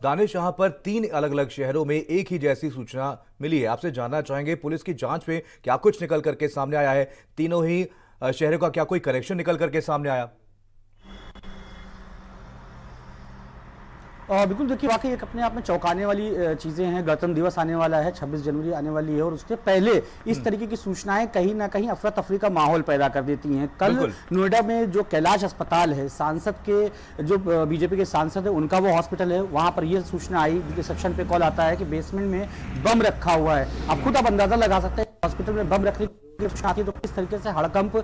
दानिश, यहाँ पर 3 अलग-अलग शहरों में एक ही जैसी सूचना मिली है। आपसे जानना चाहेंगे पुलिस की जांच में क्या कुछ निकल करके सामने आया है? तीनों ही शहरों का क्या कोई कनेक्शन निकल करके सामने आया? बिल्कुल देखिए, वाकई एक अपने आप में चौंकाने वाली चीज़ें हैं। गणतंत्र दिवस आने वाला है, 26 जनवरी आने वाली है और उसके पहले इस तरीके की सूचनाएं कहीं ना कहीं अफरा तफरी का माहौल पैदा कर देती हैं। कल नोएडा में जो कैलाश अस्पताल है, सांसद के जो बीजेपी के सांसद है उनका वो हॉस्पिटल है, वहां पर यह सूचना आई, रिसेप्शन पे कॉल आता है कि बेसमेंट में बम रखा हुआ है। अब खुद आप अंदाजा लगा सकते हैं हॉस्पिटल में बम रखने आती तो किस तरीके से हड़कंप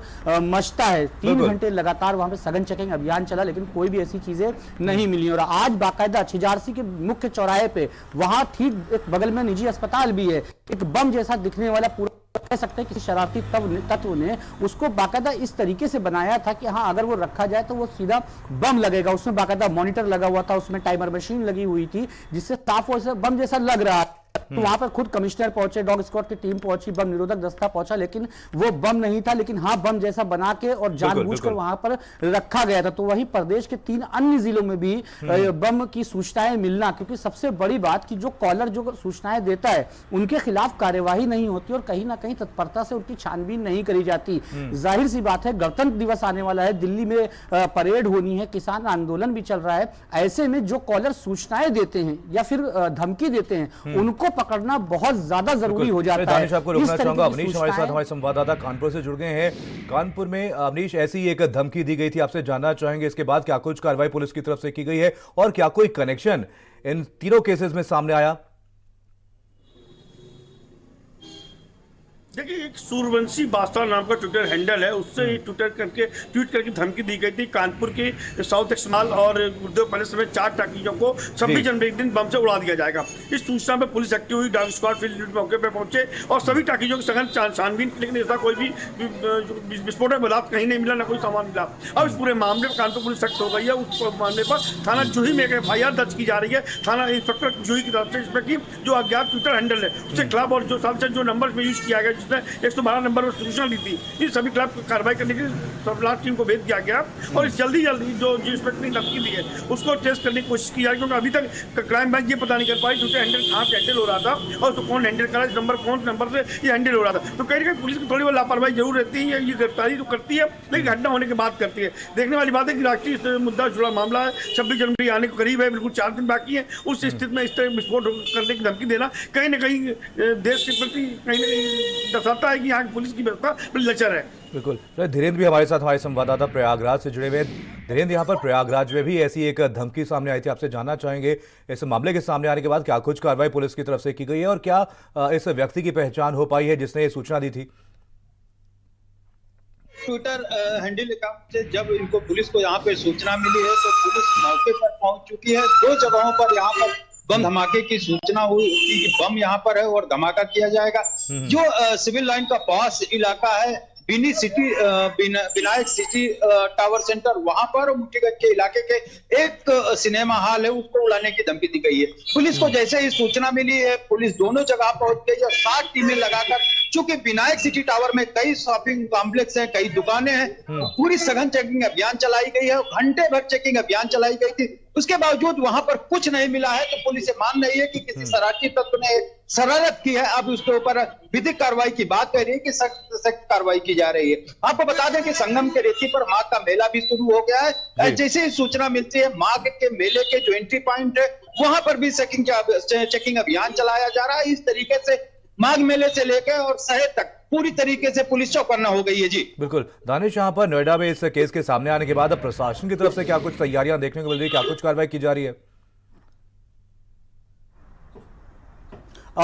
मचता है। 3 घंटे लगातार वहां पे सघन चेकिंग अभियान चला, लेकिन कोई भी ऐसी चीजें नहीं मिली। और आज बाकायदा छिजारसी के मुख्य चौराहे पे वहां ठीक एक बगल में निजी अस्पताल भी है, एक बम जैसा दिखने वाला पूरा कह सकते हैं किसी शरारती तत्व ने उसको बाकायदा इस तरीके से बनाया था कि हाँ, अगर वो रखा जाए तो वो सीधा बम लगेगा। उसमें बाकायदा मॉनिटर लगा हुआ था, उसमें टाइमर मशीन लगी हुई थी, जिससे साफ बम जैसा लग रहा है। तो वहां पर खुद कमिश्नर पहुंचे, डॉग स्क्वाड की टीम पहुंची, बम निरोधक दस्ता पहुंचा, लेकिन वो बम नहीं था, लेकिन हाँ बम जैसा बना के और जानबूझकर वहां पर रखा गया था। तो वहीं प्रदेश के 3 अन्य जिलों में भी बम की सूचनाएं मिलना, क्योंकि सबसे बड़ी बात कि जो कॉलर जो सूचनाएं देता है उनके खिलाफ कार्यवाही नहीं होती और कहीं ना कहीं तत्परता से उनकी छानबीन नहीं करी जाती। जाहिर सी बात है, गणतंत्र दिवस आने वाला है, दिल्ली में परेड होनी है, किसान आंदोलन भी चल रहा है। ऐसे में जो कॉलर सूचनाएं देते हैं या फिर धमकी देते हैं उनको पकड़ना बहुत ज्यादा जरूरी हो जाता है। दानिश, आपको रोकना चाहूंगा। अवनीश हमारे साथ, हमारे संवाददाता कानपुर से जुड़ गए हैं। कानपुर में अवनीश, ऐसी एक धमकी दी गई थी, आपसे जानना चाहेंगे इसके बाद क्या कुछ कार्रवाई पुलिस की तरफ से की गई है और क्या कोई कनेक्शन इन तीनों केसेस में सामने आया? देखिए, एक सूर्यवंशी बादशाह नाम का ट्विटर हैंडल है, उससे ही ट्वीट करके धमकी दी गई थी। कानपुर के साउथ एक्समाल और गुरुदेव पैलेस समेत 4 टाकियों को 26 जनवरी के दिन बम से उड़ा दिया जाएगा। इस सूचना पर पुलिस एक्टिव हुई, डॉग स्क्वाड फील्ड मौके पर पहुंचे और सभी टाकियों की सघन छानबीन, लेकिन ऐसा कोई भी विस्फोटक पदार्थ कहीं नहीं मिला, न कोई सामान मिला। अब इस पूरे मामले पर कानपुर पुलिस सख्त हो गई है। उस मामले पर थाना जूही में एक FIR दर्ज की जा रही है। थाना इंस्पेक्टर जूही की तरफ से इसमें की जो अज्ञात ट्विटर हैंडल है उसके खिलाफ और जो सबसे जो नंबर में यूज किया गया, 112 नंबर पर सूचना दी थी, इन सभी खिलाफ कार्रवाई करने के लिए सर्विलांस टीम को भेज दिया गया और जल्दी जो इंस्पेक्टर ने धमकी दी है उसको टेस्ट करने की कोशिश की जा रही है, क्योंकि अभी तक क्राइम ब्रांच ये पता नहीं कर पाई ट्विटर हैंडल कहाँ से हैंडल हो रहा था और उसको कौन हैंडल करा, इस नंबर कौन से नंबर से ये हैंडल हो रहा था। तो कहीं ना कहीं पुलिस की थोड़ी बहुत लापरवाही जरूर रहती है। ये गिरफ्तारी तो करती है, लेकिन घटना होने के बाद करती है। देखने वाली बात है कि राष्ट्रीय मुद्दा जुड़ा मामला है, 26 जनवरी आने को करीब है, बिल्कुल 4 दिन बाकी है। उस स्थिति में इस तरह विस्फोट करने की धमकी देना कहीं ना कहीं देश के प्रति कहीं ना कहीं दर्शाता है कि यहाँ पुलिस की व्यवस्था बड़ी लचर है। बिल्कुल। धीरेन्द्र भी हमारे साथ, हमारे संवाददाता प्रयागराज से जुड़े हुए। धीरेन्द्र, यहाँ पर प्रयागराज में भी ऐसी एक धमकी सामने आई थी, आपसे जानना चाहेंगे इस मामले के सामने आने के बाद क्या कुछ कार्रवाई पुलिस की तरफ से की गई है और क्या इस व्यक्ति की पहचान हो पाई है जिसने ये सूचना दी थी? ट्विटर हैंडल अकाउंट से जब इनको पुलिस को यहाँ पे सूचना मिली है तो पुलिस मौके पर पहुंच चुकी है। 2 जगहों पर यहाँ पर बम धमाके की सूचना हुई कि बम यहाँ पर है और धमाका किया जाएगा। जो सिविल लाइन का पास इलाका है, विनायक सिटी टावर सेंटर, वहां पर मुठीगंज के इलाके के एक सिनेमा हॉल है, उसको उड़ाने की धमकी दी गई है। पुलिस को जैसे ही सूचना मिली है, पुलिस दोनों जगह पहुंच गई और 7 टीमें लगाकर, चूंकि विनायक सिटी टावर में कई शॉपिंग कॉम्प्लेक्स हैं, कई दुकानें हैं, पूरी सघन चेकिंग अभियान चलाई गई है। घंटे भर चेकिंग अभियान चलाई गई थी, उसके बावजूद वहां पर कुछ नहीं मिला है। तो पुलिस मान रही है कि किसी शरारती तत्व ने शरारत की है। अब उसके ऊपर विधिक कार्रवाई की बात कह रही है कि सख्त कार्रवाई की जा रही है। आपको बता दें कि संगम के रेती पर माघ का मेला भी शुरू हो गया है। जैसे ही सूचना मिलती है, माघ के मेले के जो एंट्री पॉइंट है वहां पर भी चेकिंग अभियान चलाया जा रहा है। इस तरीके से माघ मेले से लेकर और शहर तक पूरी तरीके से पुलिस चौकन्ना हो गई है। जी बिल्कुल। दानिश, यहाँ पर नोएडा में इस केस के सामने आने के बाद अब प्रशासन की तरफ से क्या कुछ तैयारियां देखने को मिल रही है, क्या कुछ कार्रवाई की जा रही है?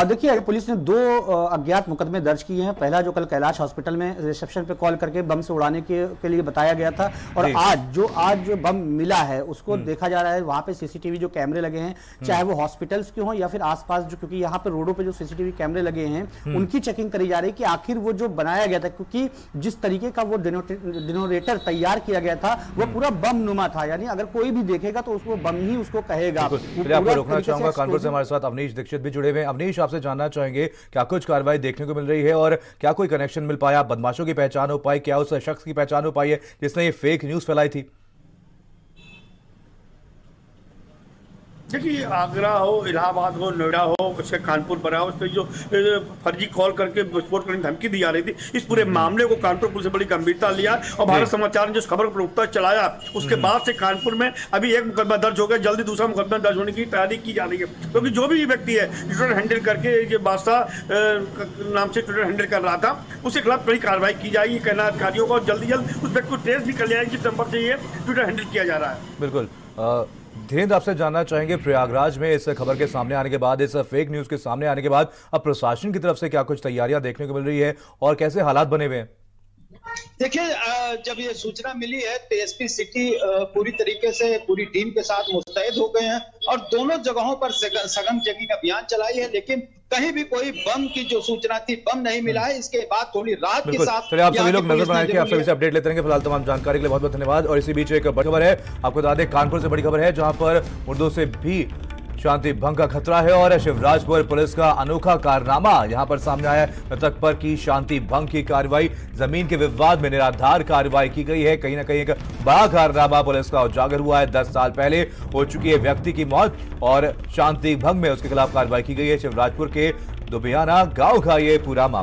देखिए, पुलिस ने 2 अज्ञात मुकदमे दर्ज किए हैं। पहला जो कल कैलाश हॉस्पिटल में रिसेप्शन पे कॉल करके बम से उड़ाने के लिए बताया गया था, और आज जो बम मिला है उसको देखा जा रहा है। वहां पे सीसीटीवी जो कैमरे लगे हैं, चाहे वो हॉस्पिटल्स के हों या फिर आसपास, जो क्योंकि यहाँ पे रोडों पे जो सीसीटीवी कैमरे लगे हैं उनकी चेकिंग करी जा रही है कि आखिर वो जो बनाया गया था, क्योंकि जिस तरीके का वो डिनोरेटर तैयार किया गया था वो पूरा बम नुमा था, यानी अगर कोई भी देखेगा तो उसको बम ही उसको कहेगा। आपको रोकना चाहूंगा, कानपुर से हमारे साथ अवनीश दीक्षित भी जुड़े हुए हैं। अवनीश, आपसे जानना चाहेंगे क्या कुछ कार्रवाई देखने को मिल रही है और क्या कोई कनेक्शन मिल पाया, बदमाशों की पहचान हो पाई, क्या उस शख्स की पहचान हो पाई है जिसने ये फेक न्यूज फैलाई थी? देखिए, आगरा हो, इलाहाबाद हो, नोएडा हो, उसके कानपुर बना हो, उस पर जो फर्जी कॉल करके विस्फोट करने की धमकी दी जा रही थी, इस पूरे मामले को कानपुर पुलिस ने बड़ी गंभीरता लिया और भारत समाचार ने जिस खबर को प्रमुखता से चलाया, उसके बाद से कानपुर में अभी एक मुकदमा दर्ज हो गया, जल्दी दूसरा मुकदमा दर्ज होने की तैयारी की जा रही है, क्योंकि जो भी व्यक्ति है ट्विटर हैंडल करके ये बादशाह नाम से ट्विटर हैंडल कर रहा था, उसके खिलाफ बड़ी कार्रवाई की जाएगी, कहना अधिकारियों को, और जल्दी जल्द उस व्यक्ति को ट्रेस भी कर लिया जाएगा जिस नंबर से ये ट्विटर हैंडल किया जा रहा है। बिल्कुल। धीरेन्द्र, आपसे जानना चाहेंगे, प्रयागराज में इस खबर के सामने आने के बाद, इस फेक न्यूज के सामने आने के बाद अब प्रशासन की तरफ से क्या कुछ तैयारियां देखने को मिल रही है और कैसे हालात बने हुए हैं? देखिए, जब ये सूचना मिली है तो एसपी सिटी पूरी तरीके से पूरी टीम के साथ मुस्तैद हो गए हैं और दोनों जगहों पर सघन चेकिंग अभियान चलाई है, लेकिन कहीं भी कोई बम की जो सूचना थी, बम नहीं मिला है। इसके बाद थोड़ी रात के साथ चलिए, आप सभी लोग नजर बनाए कि आप सभी से अपडेट लेते रहेंगे। फिलहाल तमाम जानकारी के लिए बहुत बहुत धन्यवाद। और इसी बीच एक बड़ी खबर है, आपको बता दें, कानपुर से बड़ी खबर है, जहां पर मुर्दों से भी शांति भंग का खतरा है और शिवराजपुर पुलिस का अनोखा कारनामा यहां पर सामने आया है। मृतक पर की शांति भंग की कार्रवाई, जमीन के विवाद में निराधार कार्रवाई की गई है। कहीं ना कहीं एक बड़ा कारनामा पुलिस का उजागर हुआ है। 10 साल पहले हो चुकी है व्यक्ति की मौत और शांति भंग में उसके खिलाफ कार्रवाई की गई है। शिवराजपुर के दुबियाना गांव का ये पूरा मामला।